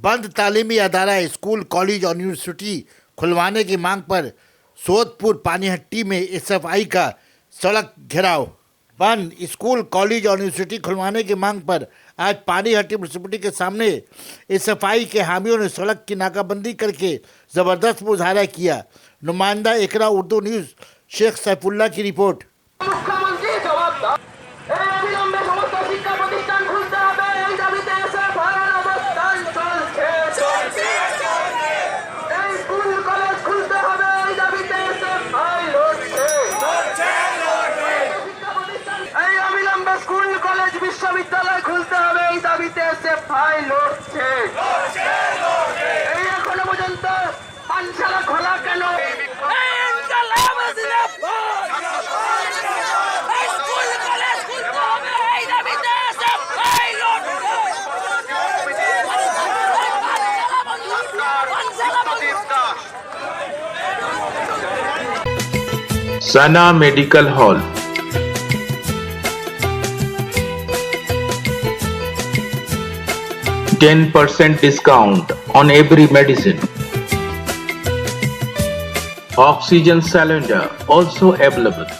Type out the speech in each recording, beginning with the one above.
बंद तालीमी अदारा school college और यूनिवर्सिटी खुलवाने की मांग पर सोदपुर पानीहट्टी में एसएफआई का सड़क घेराव। बंद स्कूल कॉलेज और यूनिवर्सिटी खुलवाने की मांग पर आज पानीहट्टी म्यूनिसिपैलिटी के सामने एसएफआई के हामियों ने सड़क की नाकाबंदी करके जबरदस्त मुजाहरा किया। नुमाइंदा एकरा उर्दू न्यूज़ शेख सैफुल्लाह की रिपोर्ट। বিশ্ববিদ্যালয় খুলতে হবে এই দাবিতে এসএফআই লড়ছে। এই এখনো পর্যন্ত পানশালা খোলা কেন? Sana Medical Hall, 10% discount on every medicine. Oxygen cylinder also available.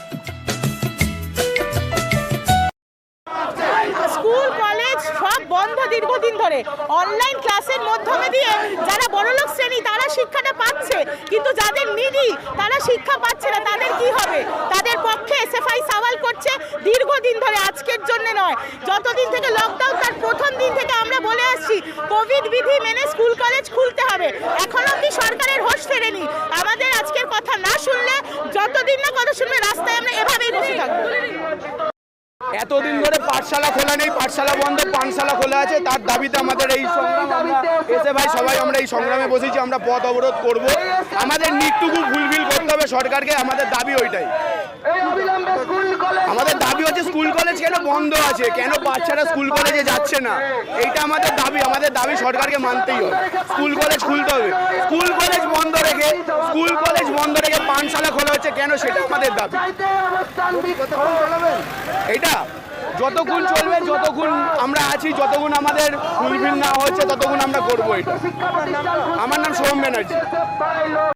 School college সব বন্ধ দীর্ঘদিন ধরে। অনলাইন ক্লাসের মাধ্যমে দিয়ে যারা বড়লোক শ্রেণী তারা শিক্ষাটা পাচ্ছে, কিন্তু যাদের নিডি তারা শিক্ষা পাচ্ছে না, তাদের কি হবে? তাদের পক্ষে এসএফআই সওয়াল করছে দীর্ঘদিন ধরে, আজকের জন্য নয়, যতদিন থেকে লকডাউন তার প্রথম দিন থেকে আমরা বলে আসছি কোভিড বিধি মেনে স্কুল কলেজ খুলতে হবে। এখনো অবধি সরকারের হোশ ফেরেনি। আমাদের আজকের কথা না শুনলে, যতদিন না কথা শুনবে, রাস্তায় আমরা এভাবেই বসে থাকবো। এতদিন ধরে পাঠশালা খোলা নেই, পাঠশালা বন্ধ, পানশালা খোলা আছে। তার দাবিতে আমাদের এই সংগ্রাম, আমরা এসএফআই সবাই আমরা এই সংগ্রামে বসেছি। আমরা পথ অবরোধ করব, আমাদের নিটটুকু ফুলফিল করতে হবে সরকারকে। আমাদের দাবি ওইটাই। আমাদের দাবি হচ্ছে স্কুল কলেজ কেন বন্ধ আছে, কেন বাচ্চারা স্কুল কলেজে যাচ্ছে না, এইটা আমাদের দাবি। আমাদের দাবি সরকারকে মানতেই হবে। স্কুল কলেজ খুলতে হবে। স্কুল কলেজ বন্ধ রেখে পানশালা খোলা হচ্ছে কেন, সেটা আমাদের দাবি। এইটা যতক্ষণ চলবে, যতক্ষণ আমরা আছি, যতক্ষণ আমাদের ফুলফিল না হচ্ছে ততক্ষণ আমরা করবো এটা। আমার নাম সোহম ব্যানার্জি।